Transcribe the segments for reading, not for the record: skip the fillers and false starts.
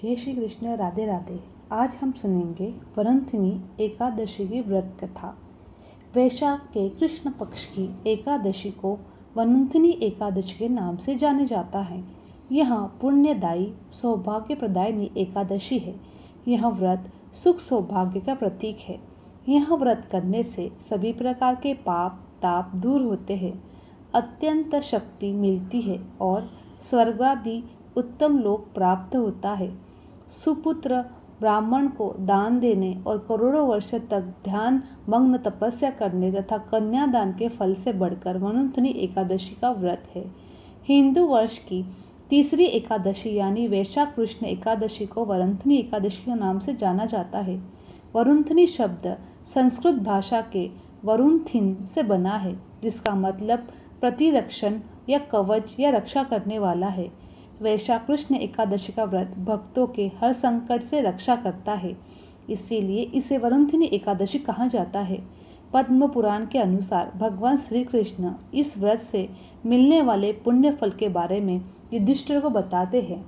जय श्री कृष्ण, राधे राधे। आज हम सुनेंगे वरुणथिनी एकादशी की व्रत कथा। वैशाख के कृष्ण पक्ष की एकादशी को वरुणथिनी एकादशी के नाम से जाने जाता है। यह पुण्यदायी सौभाग्य प्रदायिनी एकादशी है। यह व्रत सुख सौभाग्य का प्रतीक है। यह व्रत करने से सभी प्रकार के पाप ताप दूर होते हैं, अत्यंत शक्ति मिलती है और स्वर्गादि उत्तम लोक प्राप्त होता है। सुपुत्र ब्राह्मण को दान देने और करोड़ों वर्ष तक ध्यान मग्न तपस्या करने तथा कन्यादान के फल से बढ़कर वरुणथिनी एकादशी का व्रत है। हिंदू वर्ष की तीसरी एकादशी यानी वैशाख कृष्ण एकादशी को वरुणथिनी एकादशी के नाम से जाना जाता है। वरुणथिनी शब्द संस्कृत भाषा के वरुणथिन से बना है, जिसका मतलब प्रतिरक्षण या कवच या रक्षा करने वाला है। वैशाख कृष्ण एकादशी का व्रत भक्तों के हर संकट से रक्षा करता है, इसीलिए इसे वरुणथिनी एकादशी कहा जाता है। पद्म पुराण के अनुसार भगवान श्री कृष्ण इस व्रत से मिलने वाले पुण्य फल के बारे में युधिष्ठिर को बताते हैं।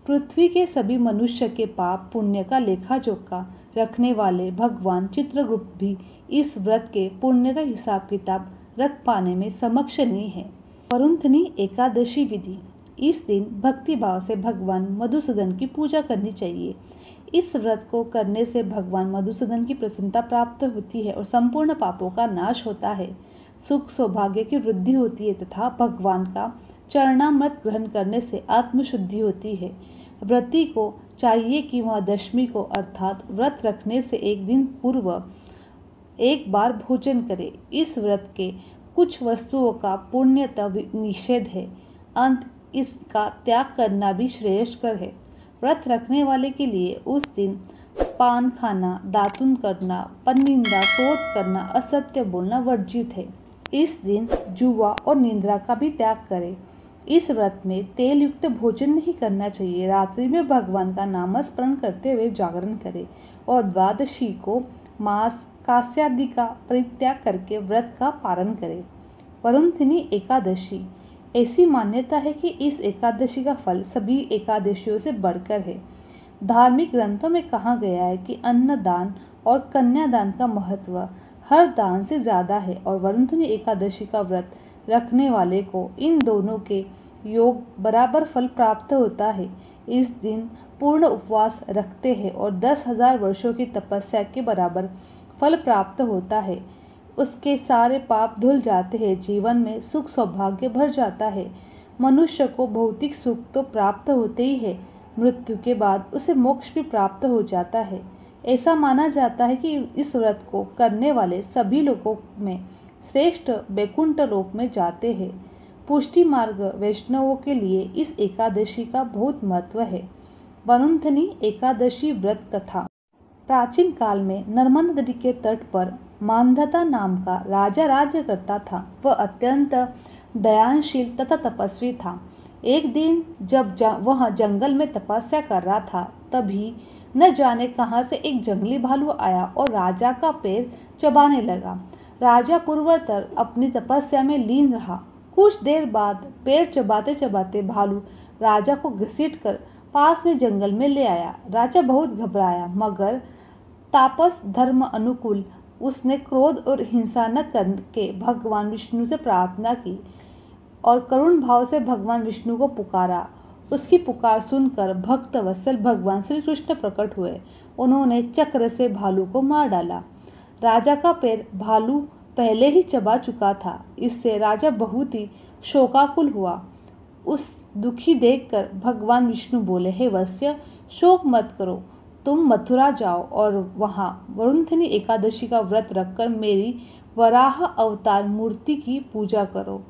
पृथ्वी के सभी मनुष्य के पाप पुण्य का लेखा जोखा रखने वाले भगवान चित्रगुप्त भी इस व्रत के पुण्य का हिसाब किताब रख पाने में समक्ष नहीं है। वरुणथिनी एकादशी विधि। इस दिन भक्ति भाव से भगवान मधुसूदन की पूजा करनी चाहिए। इस व्रत को करने से भगवान मधुसूदन की प्रसन्नता प्राप्त होती है और संपूर्ण पापों का नाश होता है। सुख सौभाग्य की वृद्धि होती है तथा भगवान का चरणामृत ग्रहण करने से आत्मशुद्धि होती है। व्रती को चाहिए कि वह दशमी को अर्थात व्रत रखने से एक दिन पूर्व एक बार भोजन करे। इस व्रत के कुछ वस्तुओं का पूर्णतः निषेध है, अंत इसका त्याग करना भी श्रेयस्कर है। व्रत रखने वाले के लिए उस दिन पान खाना, दातुन करना, परनिंदा, क्रोध करना, असत्य बोलना वर्जित है। इस दिन जुआ और निंद्रा का भी त्याग करें। इस व्रत में तेल युक्त भोजन नहीं करना चाहिए। रात्रि में भगवान का नामस्मरण करते हुए जागरण करें और द्वादशी को मांस कास्यादि का परित्याग करके व्रत का पालन करें। वरुणथिनी एकादशी। ऐसी मान्यता है कि इस एकादशी का फल सभी एकादशियों से बढ़कर है। धार्मिक ग्रंथों में कहा गया है कि अन्नदान और कन्यादान का महत्व हर दान से ज़्यादा है और वरुणथिनी एकादशी का व्रत रखने वाले को इन दोनों के योग बराबर फल प्राप्त होता है। इस दिन पूर्ण उपवास रखते हैं और 10,000 वर्षों की तपस्या के बराबर फल प्राप्त होता है। उसके सारे पाप धुल जाते हैं, जीवन में सुख सौभाग्य भर जाता है। मनुष्य को भौतिक सुख तो प्राप्त होते ही है, मृत्यु के बाद उसे मोक्ष भी प्राप्त हो जाता है। ऐसा माना जाता है कि इस व्रत को करने वाले सभी लोगों में श्रेष्ठ वैकुंठ लोक में जाते हैं। पुष्टि मार्ग वैष्णवों के लिए इस एकादशी का बहुत महत्व है। वरुणथिनी एकादशी व्रत कथा। प्राचीन काल में नर्मदा नदी के तट पर मांधाता नाम का राजा राज्य करता था। वह अत्यंत दयानशील तथा तपस्वी था। एक दिन जब वह जंगल में तपस्या कर रहा था, तभी न जाने कहां से एक जंगली भालू आया और राजा का पैर चबाने लगा। राजा पूर्वोत्तर अपनी तपस्या में लीन रहा। कुछ देर बाद पैर चबाते चबाते भालू राजा को घसीटकर पास में जंगल में ले आया। राजा बहुत घबराया, मगर तापस धर्म अनुकूल उसने क्रोध और हिंसा न करके भगवान विष्णु से प्रार्थना की और करुण भाव से भगवान विष्णु को पुकारा। उसकी पुकार सुनकर भक्त वत्सल भगवान श्री कृष्ण प्रकट हुए। उन्होंने चक्र से भालू को मार डाला। राजा का पैर भालू पहले ही चबा चुका था। इससे राजा बहुत ही शोकाकुल हुआ। उस दुखी देखकर भगवान विष्णु बोले, हे वत्स्य, शोक मत करो, तुम मथुरा जाओ और वहाँ वरुणथिनी एकादशी का व्रत रखकर मेरी वराह अवतार मूर्ति की पूजा करो।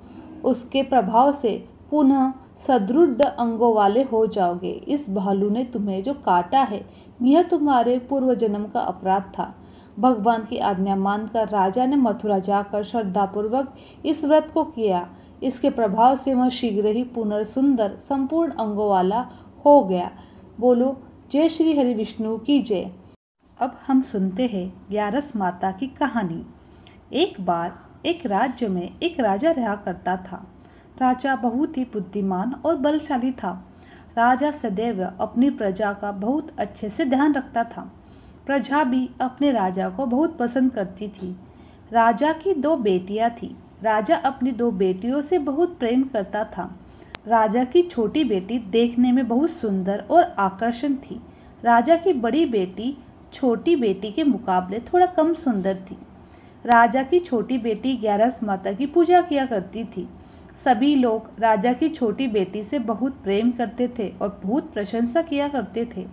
उसके प्रभाव से पुनः सदृढ़ अंगों वाले हो जाओगे। इस भालू ने तुम्हें जो काटा है, यह तुम्हारे पूर्व जन्म का अपराध था। भगवान की आज्ञा मानकर राजा ने मथुरा जाकर श्रद्धापूर्वक इस व्रत को किया। इसके प्रभाव से वह शीघ्र ही पुनर्सुंदर संपूर्ण अंगों वाला हो गया। बोलो जय श्री हरि विष्णु की जय। अब हम सुनते हैं ग्यारस माता की कहानी। एक बार एक राज्य में एक राजा रहा करता था। राजा बहुत ही बुद्धिमान और बलशाली था। राजा सदैव अपनी प्रजा का बहुत अच्छे से ध्यान रखता था। प्रजा भी अपने राजा को बहुत पसंद करती थी। राजा की 2 बेटियां थीं। राजा अपनी 2 बेटियों से बहुत प्रेम करता था। राजा की छोटी बेटी देखने में बहुत सुंदर और आकर्षक थी। राजा की बड़ी बेटी छोटी बेटी के मुकाबले थोड़ा कम सुंदर थी। राजा की छोटी बेटी ग्यारस माता की पूजा किया करती थी। सभी लोग राजा की छोटी बेटी से बहुत प्रेम करते थे और बहुत प्रशंसा किया करते थे।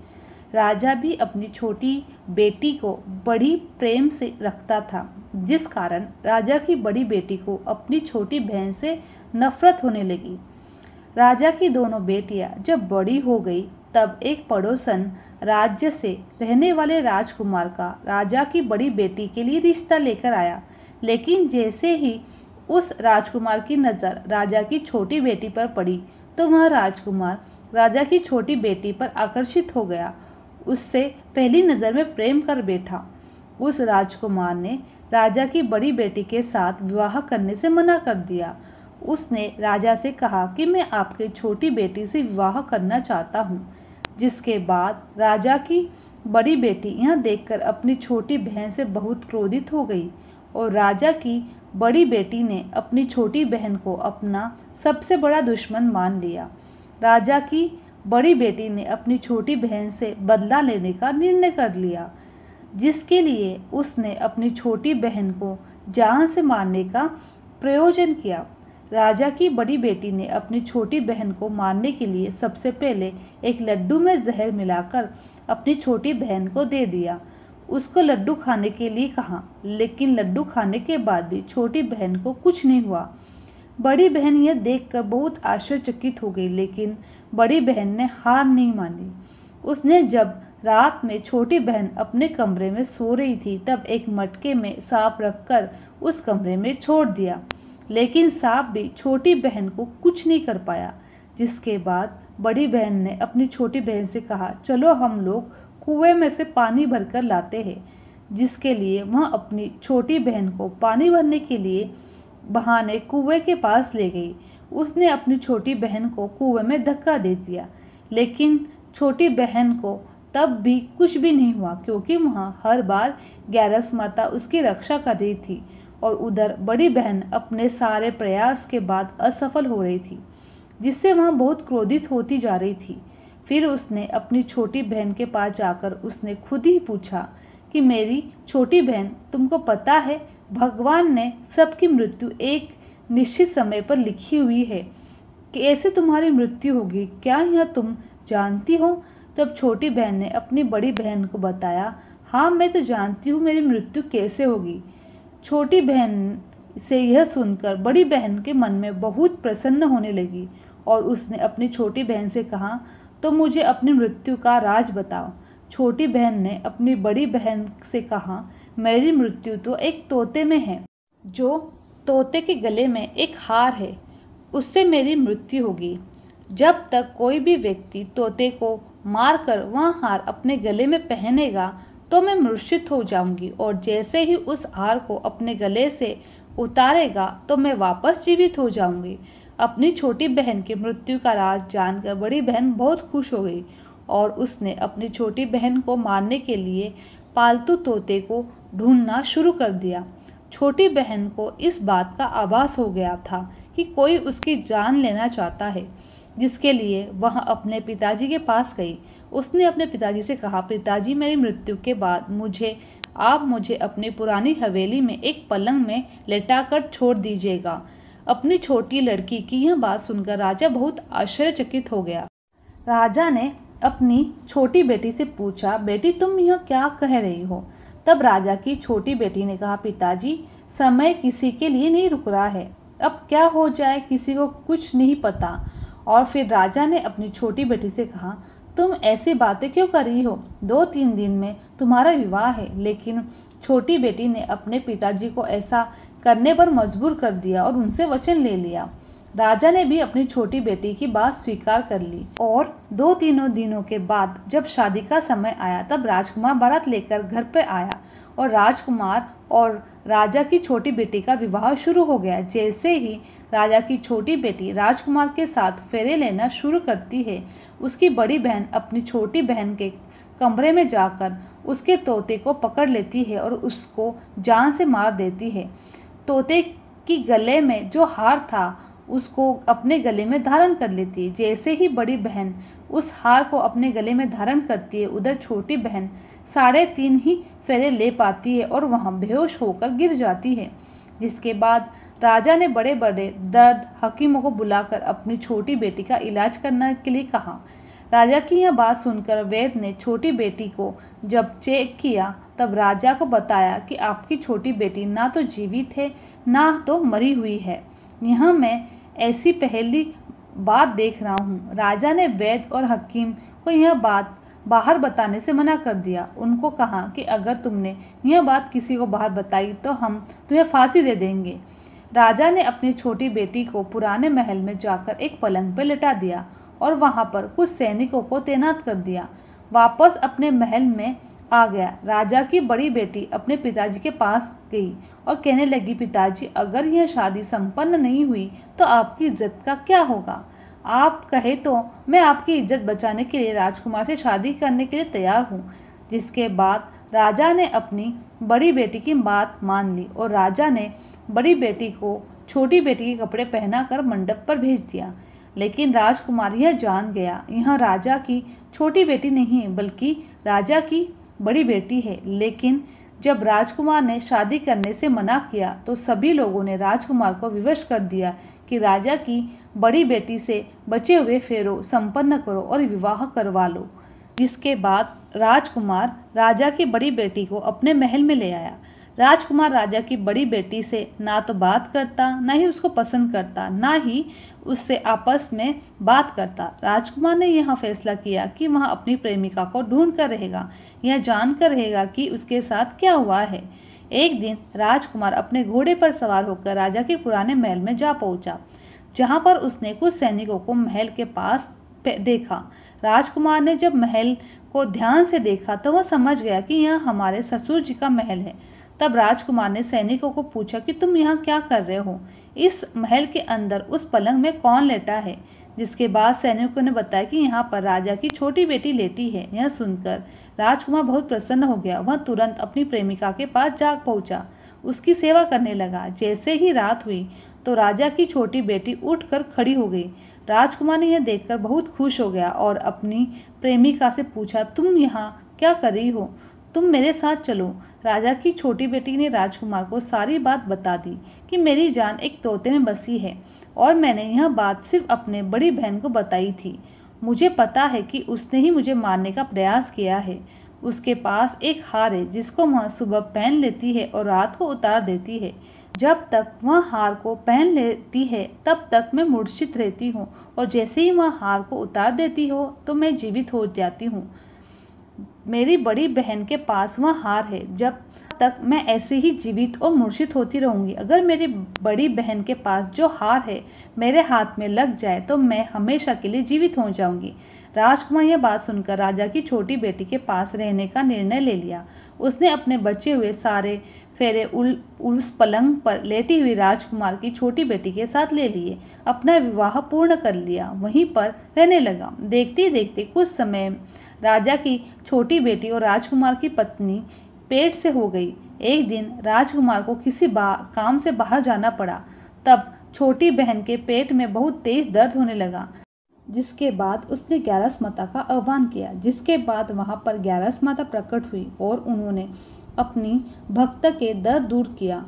राजा भी अपनी छोटी बेटी को बड़ी प्रेम से रखता था, जिस कारण राजा की बड़ी बेटी को अपनी छोटी बहन से नफरत होने लगी। राजा की दोनों बेटियां जब बड़ी हो गई तब एक पड़ोसन राज्य से रहने वाले राजकुमार का राजा की बड़ी बेटी के लिए रिश्ता लेकर आया। लेकिन जैसे ही उस राजकुमार की नज़र राजा की छोटी बेटी पर पड़ी तो वह राजकुमार राजा की छोटी बेटी पर आकर्षित हो गया। उससे पहली नज़र में प्रेम कर बैठा। उस राजकुमार ने राजा की बड़ी बेटी के साथ विवाह करने से मना कर दिया। उसने राजा से कहा कि मैं आपकी छोटी बेटी से विवाह करना चाहता हूँ। जिसके बाद राजा की बड़ी बेटी यह देखकर अपनी छोटी बहन से बहुत क्रोधित हो गई और राजा की बड़ी बेटी ने अपनी छोटी बहन को अपना सबसे बड़ा दुश्मन मान लिया। राजा की बड़ी बेटी ने अपनी छोटी बहन से बदला लेने का निर्णय कर लिया, जिसके लिए उसने अपनी छोटी बहन को जान से मारने का प्रयोजन किया। राजा की बड़ी बेटी ने अपनी छोटी बहन को मारने के लिए सबसे पहले एक लड्डू में जहर मिलाकर अपनी छोटी बहन को दे दिया। उसको लड्डू खाने के लिए कहा, लेकिन लड्डू खाने के बाद भी छोटी बहन को कुछ नहीं हुआ। बड़ी बहन यह देखकर बहुत आश्चर्यचकित हो गई, लेकिन बड़ी बहन ने हार नहीं मानी। उसने जब रात में छोटी बहन अपने कमरे में सो रही थी तब एक मटके में सांप रखकर उस कमरे में छोड़ दिया, लेकिन सांप भी छोटी बहन को कुछ नहीं कर पाया। जिसके बाद बड़ी बहन ने अपनी छोटी बहन से कहा, चलो हम लोग कुएं में से पानी भरकर लाते हैं। जिसके लिए वह अपनी छोटी बहन को पानी भरने के लिए बहाने कुएं के पास ले गई। उसने अपनी छोटी बहन को कुएं में धक्का दे दिया, लेकिन छोटी बहन को तब भी कुछ भी नहीं हुआ, क्योंकि वहाँ हर बार ग्यारस माता उसकी रक्षा कर रही थी और उधर बड़ी बहन अपने सारे प्रयास के बाद असफल हो रही थी, जिससे वह बहुत क्रोधित होती जा रही थी। फिर उसने अपनी छोटी बहन के पास जाकर उसने खुद ही पूछा कि मेरी छोटी बहन, तुमको पता है भगवान ने सबकी मृत्यु एक निश्चित समय पर लिखी हुई है, कैसे तुम्हारी मृत्यु होगी, क्या यह तुम जानती हो? तब छोटी बहन ने अपनी बड़ी बहन को बताया, हाँ मैं तो जानती हूँ मेरी मृत्यु कैसे होगी। छोटी बहन से यह सुनकर बड़ी बहन के मन में बहुत प्रसन्न होने लगी और उसने अपनी छोटी बहन से कहा, तो मुझे अपनी मृत्यु का राज बताओ। छोटी बहन ने अपनी बड़ी बहन से कहा, मेरी मृत्यु तो एक तोते में है, जो तोते के गले में एक हार है, उससे मेरी मृत्यु होगी। जब तक कोई भी व्यक्ति तोते को मारकर वह हार अपने गले में पहनेगा तो मैं मूर्छित हो जाऊंगी, और जैसे ही उस हार को अपने गले से उतारेगा तो मैं वापस जीवित हो जाऊंगी। अपनी छोटी बहन की मृत्यु का राज जानकर बड़ी बहन बहुत खुश हो गई और उसने अपनी छोटी बहन को मारने के लिए पालतू तोते को ढूंढना शुरू कर दिया। छोटी बहन को इस बात का आभास हो गया था कि कोई उसकी जान लेना चाहता है, जिसके लिए वह अपने पिताजी के पास गई। उसने अपने पिताजी से कहा, पिताजी मेरी मृत्यु के बाद आप मुझे अपनी पुरानी हवेली में एक पलंग में लेटाकर छोड़ दीजिएगा। अपनी छोटी लड़की की यह बात सुनकर राजा बहुत आश्चर्यचकित हो गया। राजा ने अपनी छोटी बेटी से पूछा, बेटी तुम यह क्या कह रही हो? तब राजा की छोटी बेटी ने कहा, पिताजी समय किसी के लिए नहीं रुक रहा है, अब क्या हो जाए किसी को कुछ नहीं पता। और फिर राजा ने अपनी छोटी बेटी से कहा, तुम ऐसी बातें क्यों कर रही हो? 2-3 दिन में तुम्हारा विवाह है। लेकिन छोटी बेटी ने अपने पिताजी को ऐसा करने पर मजबूर कर दिया और उनसे वचन ले लिया। राजा ने भी अपनी छोटी बेटी की बात स्वीकार कर ली और 2-3 दिनों के बाद जब शादी का समय आया तब राजकुमार बारात लेकर घर पर आया और राजकुमार और राजा की छोटी बेटी का विवाह शुरू हो गया। जैसे ही राजा की छोटी बेटी राजकुमार के साथ फेरे लेना शुरू करती है, उसकी बड़ी बहन अपनी छोटी बहन के कमरे में जाकर उसके तोते को पकड़ लेती है और उसको जान से मार देती है। तोते की गले में जो हार था उसको अपने गले में धारण कर लेती है। जैसे ही बड़ी बहन उस हार को अपने गले में धारण करती है, उधर छोटी बहन 3.5 ही फेरे ले पाती है और वहाँ बेहोश होकर गिर जाती है। जिसके बाद राजा ने बड़े बड़े दर्द हकीमों को बुलाकर अपनी छोटी बेटी का इलाज करने के लिए कहा। राजा की यह बात सुनकर वैद्य ने छोटी बेटी को जब चेक किया तब राजा को बताया कि आपकी छोटी बेटी ना तो जीवित है ना तो मरी हुई है। यहाँ मैं ऐसी पहली बार देख रहा हूँ। राजा ने वैद्य और हकीम को यह बात बाहर बताने से मना कर दिया। उनको कहा कि अगर तुमने यह बात किसी को बाहर बताई तो हम तुम्हें फांसी दे देंगे। राजा ने अपनी छोटी बेटी को पुराने महल में जाकर एक पलंग पर लेटा दिया और वहाँ पर कुछ सैनिकों को तैनात कर दिया। वापस अपने महल में आ गया। राजा की बड़ी बेटी अपने पिताजी के पास गई और कहने लगी, पिताजी, अगर यह शादी संपन्न नहीं हुई तो आपकी इज्जत का क्या होगा? आप कहे तो मैं आपकी इज्जत बचाने के लिए राजकुमार से शादी करने के लिए तैयार हूँ। जिसके बाद राजा ने अपनी बड़ी बेटी की बात मान ली और राजा ने बड़ी बेटी को छोटी बेटी के कपड़े पहनाकर मंडप पर भेज दिया। लेकिन राजकुमार यह जान गया, यह राजा की छोटी बेटी नहीं है बल्कि राजा की बड़ी बेटी है। लेकिन जब राजकुमार ने शादी करने से मना किया तो सभी लोगों ने राजकुमार को विवश कर दिया कि राजा की बड़ी बेटी से बचे हुए फेरों संपन्न करो और विवाह करवा लो। जिसके बाद राजकुमार राजा की बड़ी बेटी को अपने महल में ले आया। राजकुमार राजा की बड़ी बेटी से ना तो बात करता, ना ही उसको पसंद करता, ना ही उससे आपस में बात करता। राजकुमार ने यह फैसला किया कि वह अपनी प्रेमिका को ढूंढ कर रहेगा, यह जानकर रहेगा कि उसके साथ क्या हुआ है। एक दिन राजकुमार अपने घोड़े पर सवार होकर राजा के पुराने महल में जा पहुंचा, जहां पर उसने कुछ सैनिकों को महल के पास देखा। राजकुमार ने जब महल को ध्यान से देखा तो वह समझ गया कि यह हमारे ससुर जी का महल है। तब राजकुमार ने सैनिकों को पूछा कि तुम यहाँ क्या कर रहे हो? इस महल के अंदर उस पलंग में कौन लेटा है? जिसके बाद सैनिकों ने बताया कि यहाँ पर राजा की छोटी बेटी लेटी है। यह सुनकर राजकुमार बहुत प्रसन्न हो गया। वह तुरंत अपनी प्रेमिका के पास जा पहुँचा, उसकी सेवा करने लगा। जैसे ही रात हुई तो राजा की छोटी बेटी उठकर खड़ी हो गई। राजकुमार ने यह देखकर बहुत खुश हो गया और अपनी प्रेमिका से पूछा, तुम यहाँ क्या कर रही हो? तुम मेरे साथ चलो। राजा की छोटी बेटी ने राजकुमार को सारी बात बता दी कि मेरी जान एक तोते में बसी है और मैंने यह बात सिर्फ अपने बड़ी बहन को बताई थी। मुझे पता है कि उसने ही मुझे मारने का प्रयास किया है। उसके पास एक हार है जिसको वह सुबह पहन लेती है और रात को उतार देती है। जब तक वह हार को पहन लेती है तब तक मैं मूर्छित रहती हूँ और जैसे ही वह हार को उतार देती हो तो मैं जीवित हो जाती हूँ। मेरी बड़ी बहन के पास वह हार है, जब तक मैं ऐसे ही जीवित और मूर्छित होती रहूंगी। अगर मेरी बड़ी बहन के पास जो हार है मेरे हाथ में लग जाए तो मैं हमेशा के लिए जीवित हो जाऊंगी। राजकुमार यह बात सुनकर राजा की छोटी बेटी के पास रहने का निर्णय ले लिया। उसने अपने बचे हुए सारे फेरे उस पलंग पर लेटी हुई राजकुमार की छोटी बेटी के साथ ले लिए, अपना विवाह पूर्ण कर लिया, वहीं पर रहने लगा। देखते देखते कुछ समय राजा की छोटी बेटी और राजकुमार की पत्नी पेट से हो गई। एक दिन राजकुमार को किसी काम से बाहर जाना पड़ा। तब छोटी बहन के पेट में बहुत तेज दर्द होने लगा। जिसके बाद उसने ग्यारस माता का आह्वान किया। जिसके बाद वहाँ पर ग्यारस माता प्रकट हुई और उन्होंने अपनी भक्त के दर्द दूर किया,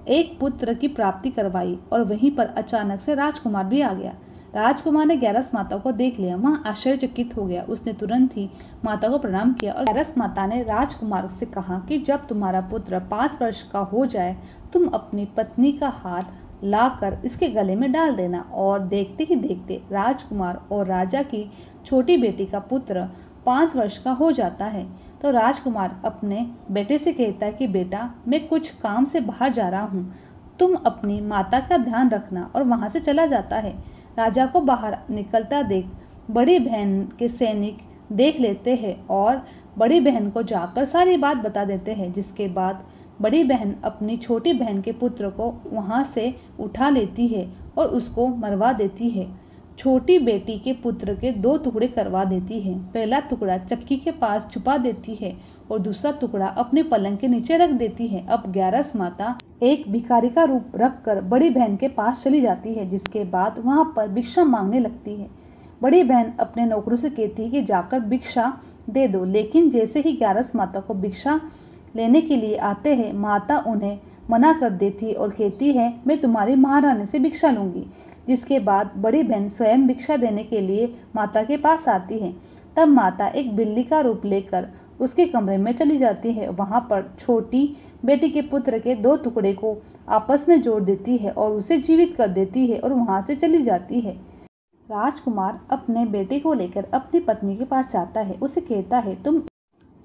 एक पुत्र की प्राप्ति करवाई और वहीं पर अचानक से राजकुमार भी आ गया। राजकुमार ने ग्यारस माता को देख लिया, वह आश्चर्यचकित हो गया। उसने तुरंत ही माता को प्रणाम किया और ग्यारस माता ने राजकुमार से कहा कि जब तुम्हारा पुत्र 5 वर्ष का हो जाए तुम अपनी पत्नी का हार लाकर इसके गले में डाल देना। और देखते ही देखते राजकुमार और राजा की छोटी बेटी का पुत्र 5 वर्ष का हो जाता है। तो राजकुमार अपने बेटे से कहता है कि बेटा, मैं कुछ काम से बाहर जा रहा हूँ, तुम अपनी माता का ध्यान रखना, और वहाँ से चला जाता है। राजा को बाहर निकलता देख बड़ी बहन के सैनिक देख लेते हैं और बड़ी बहन को जाकर सारी बात बता देते हैं। जिसके बाद बड़ी बहन अपनी छोटी बहन के पुत्र को वहाँ से उठा लेती है और उसको मरवा देती है। छोटी बेटी के पुत्र के 2 टुकड़े करवा देती है। पहला टुकड़ा चक्की के पास छुपा देती है और दूसरा टुकड़ा अपने पलंग के नीचे रख देती है। अब ग्यारस माता एक भिखारी का रूप रखकर बड़ी बहन के पास चली जाती है, जिसके बाद वहाँ पर भिक्षा मांगने लगती है। बड़ी बहन अपने नौकरों से कहती है कि जाकर भिक्षा दे दो, लेकिन जैसे ही ग्यारस माता को भिक्षा लेने के लिए आते हैं, माता उन्हें मना कर देती है और कहती है, मैं तुम्हारी महारानी से भिक्षा लूँगी। जिसके बाद बड़ी बहन स्वयं भिक्षा देने के लिए माता के पास आती है। तब माता एक बिल्ली का रूप लेकर उसके कमरे में चली जाती है। वहाँ पर छोटी बेटी के पुत्र के 2 टुकड़े को आपस में जोड़ देती है और उसे जीवित कर देती है और वहाँ से चली जाती है। राजकुमार अपने बेटे को लेकर अपनी पत्नी के पास जाता है। उसे कहता है,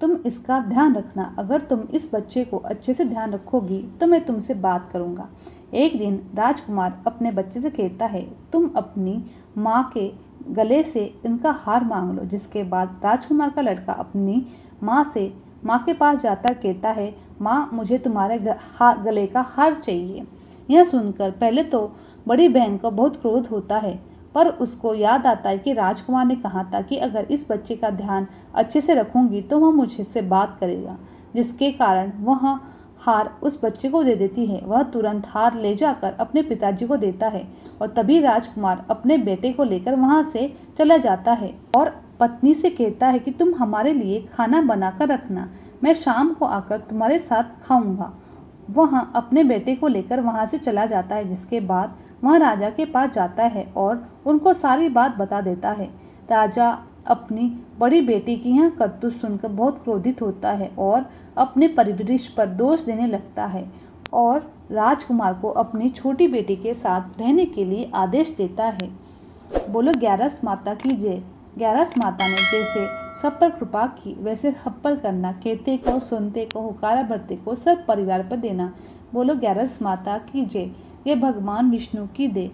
तुम इसका ध्यान रखना। अगर तुम इस बच्चे को अच्छे से ध्यान रखोगी तो मैं तुमसे बात करूँगा। एक दिन राजकुमार अपने बच्चे से कहता है, तुम अपनी माँ के गले से इनका हार मांग लो। जिसके बाद राजकुमार का लड़का अपनी माँ के पास जाता कहता है, माँ मुझे तुम्हारे गले का हार चाहिए। यह सुनकर पहले तो बड़ी बहन को बहुत क्रोध होता है, पर उसको याद आता है कि राजकुमार ने कहा था कि अगर इस बच्चे का ध्यान अच्छे से रखूंगी तो वह मुझसे बात करेगा, जिसके कारण वह हार उस बच्चे को दे देती है। वह तुरंत हार ले जाकर अपने पिताजी को देता है और तभी राजकुमार अपने बेटे को लेकर वहां से चला जाता है और पत्नी से कहता है कि तुम हमारे लिए खाना बनाकर रखना, मैं शाम को आकर तुम्हारे साथ खाऊंगा। वह अपने बेटे को लेकर वहां से चला जाता है। जिसके बाद वह राजा के पास जाता है और उनको सारी बात बता देता है। राजा अपनी बड़ी बेटी की यह करतूत सुनकर बहुत क्रोधित होता है और अपने परवरिश पर दोष देने लगता है और राजकुमार को अपनी छोटी बेटी के साथ रहने के लिए आदेश देता है। बोलो ग्यारस माता की जय। ग्यारस माता ने जैसे सब पर कृपा की वैसे सब पर करना, कहते को सुनते को हुकारा भरते को सब परिवार पर देना। बोलो ग्यारस माता की जय। ये भगवान विष्णु की दे।